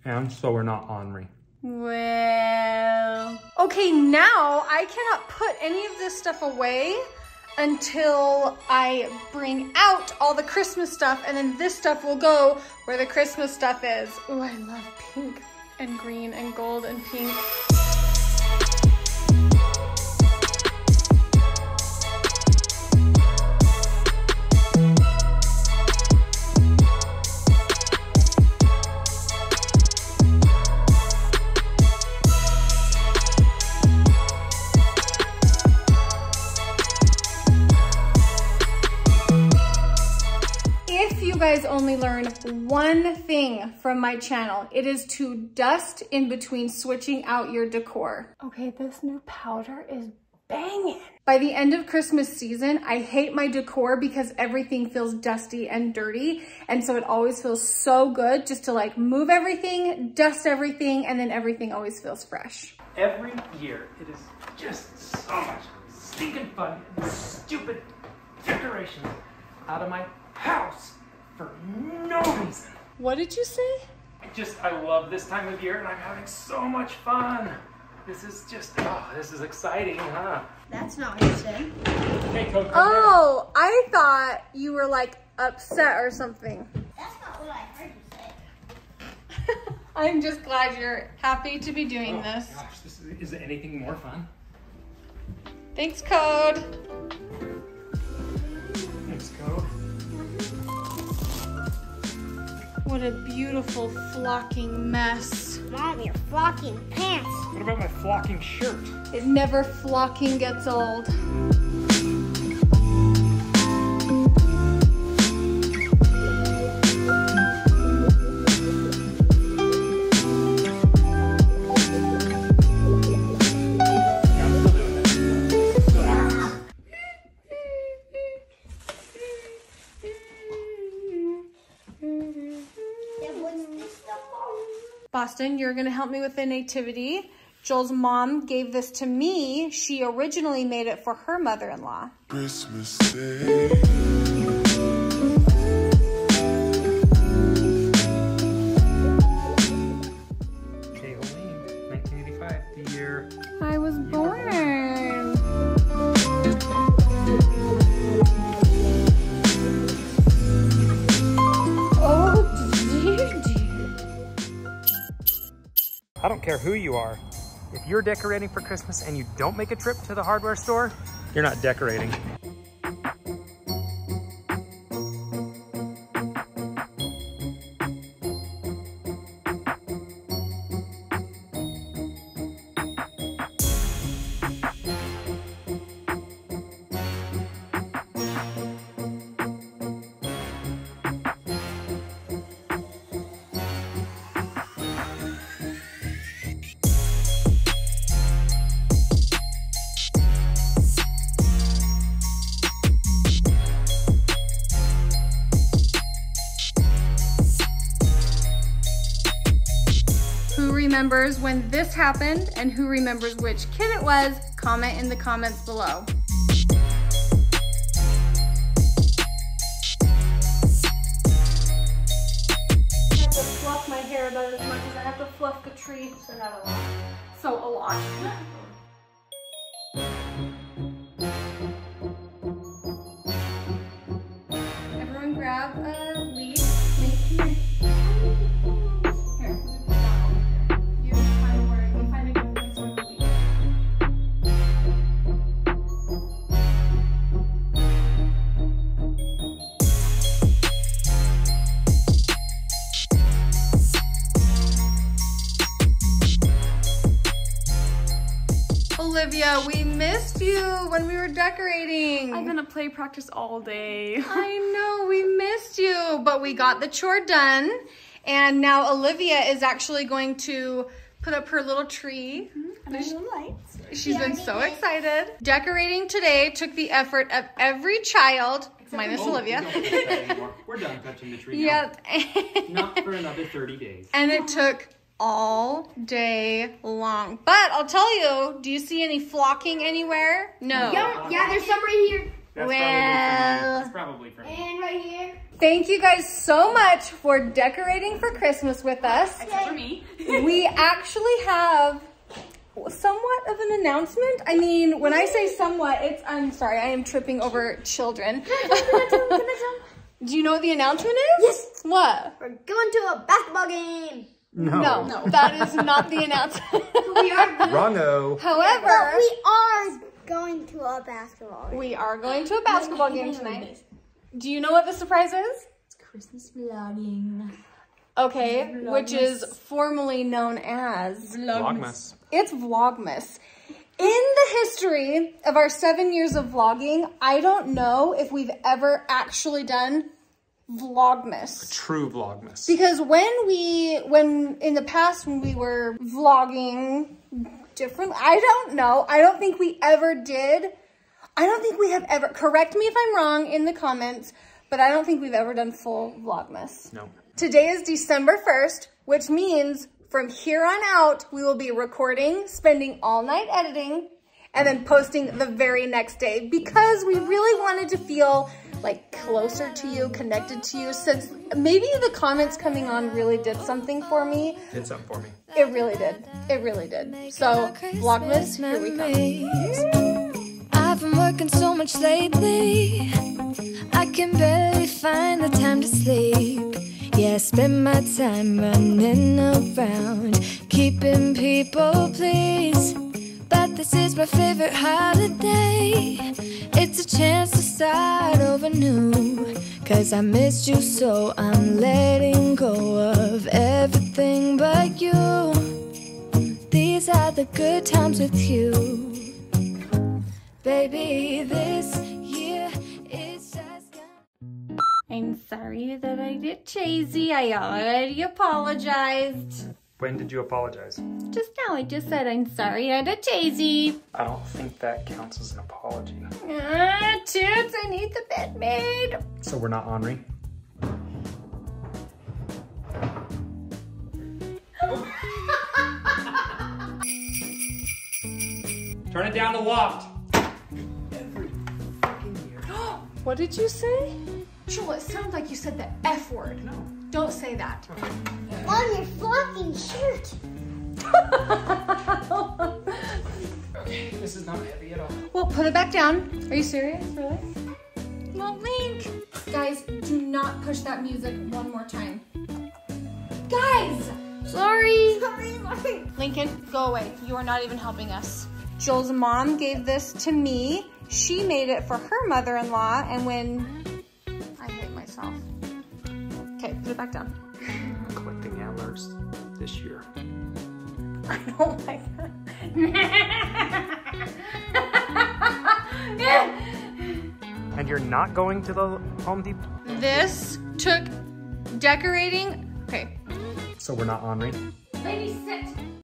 And so we're not ornery. Well, okay, now I cannot put any of this stuff away until I bring out all the Christmas stuff, and then this stuff will go where the Christmas stuff is. Oh, I love pink and green and gold and pink. You guys only learn one thing from my channel. It is to dust in between switching out your decor. Okay, this new powder is banging. By the end of Christmas season, I hate my decor because everything feels dusty and dirty. And so it always feels so good just to like move everything, dust everything, and then everything always feels fresh. Every year, it is just so much stinking fun and stupid decorations out of my house. For no reason. What did you say? I love this time of year and I'm having so much fun. This is just, oh, this is exciting, huh? That's not what you said. Hey, Coco. Oh, I thought you were like upset or something. That's not what I heard you say. I'm just glad you're happy to be doing this. Gosh, is it anything more fun? Thanks, Code. Thanks, Code. What a beautiful flocking mess. Mom, you're flocking pants. What about my flocking shirt? It never flocking gets old. Boston, you're gonna help me with the nativity. Joel's mom gave this to me. She originally made it for her mother-in-law. Christmas Day. Okay, Hoellein, 1985, the year I was born. Oh, dude. I don't care who you are. If you're decorating for Christmas and you don't make a trip to the hardware store, you're not decorating. Remembers when this happened and who remembers which kid it was, comment in the comments below. I have to fluff my hair about as much as I have to fluff the tree, so not a lot. So a lot. Everyone grab a leaf. Olivia, we missed you when we were decorating. I've been at play practice all day. I know, we missed you, but we got the chore done. And now Olivia is actually going to put up her little tree. And the lights. She's been so excited. Decorating today took the effort of every child, minus Olivia. We don't do that anymore. We're done touching the tree now. Yep. Not for another 30 days. And it took all day long. But I'll tell you, do you see any flocking anywhere? No. Yeah, there's some right here. That's probably for me. And right here. Thank you guys so much for decorating for Christmas with us. Except for me. We actually have somewhat of an announcement. I mean, when I say somewhat, I'm sorry, I am tripping over children. Do you know what the announcement is? Yes. What? We're going to a basketball game. No, that is not the announcement. We are. Wrongo. However, But we are going to a basketball game. we are going to a basketball game tonight. Do you know what the surprise is? It's Christmas vlogging. Okay, which is formally known as... Vlogmas. It's Vlogmas. In the history of our 7 years of vlogging, I don't know if we've ever actually done Vlogmas. True Vlogmas. Because when in the past when we were vlogging different, I don't know. I don't think we ever did. I don't think we have ever, correct me if I'm wrong in the comments, but I don't think we've ever done full Vlogmas. No. Today is December 1st, which means from here on out, we will be recording, spending all night editing, and then posting the very next day because we really wanted to feel like closer to you, connected to you, since maybe the comments coming on really did something for me. Did something for me. It really did. It really did. So, Vlogmas, here we come. I've been working so much lately, I can barely find the time to sleep. Yeah, I spend my time running around, keeping people pleased. But this is my favorite holiday. It's a chance to start over new. 'Cause I missed you, so I'm letting go of everything but you. These are the good times with you. Baby, this year it's just gonna... I'm sorry that I did cheesy. I already apologized. When did you apologize? Just now I just said I'm sorry I did cheesy. I don't think that counts as an apology. Toots, I need the bed made. So we're not ornery? Turn it down the loft. What did you say? Joel, it sounds like you said the F word. No. Don't say that. On your fucking shirt. This is not heavy at all. Well, put it back down. Are you serious? Really? Well, Link. Guys, do not push that music one more time. Guys! Sorry. Lincoln, go away. You are not even helping us. Joel's mom gave this to me. She made it for her mother-in-law, and when... I hate myself. Okay, put it back down. Collecting antlers this year. I don't like that. And you're not going to the Home Depot? This took decorating. Okay. So we're not ornery? Ladies, sit.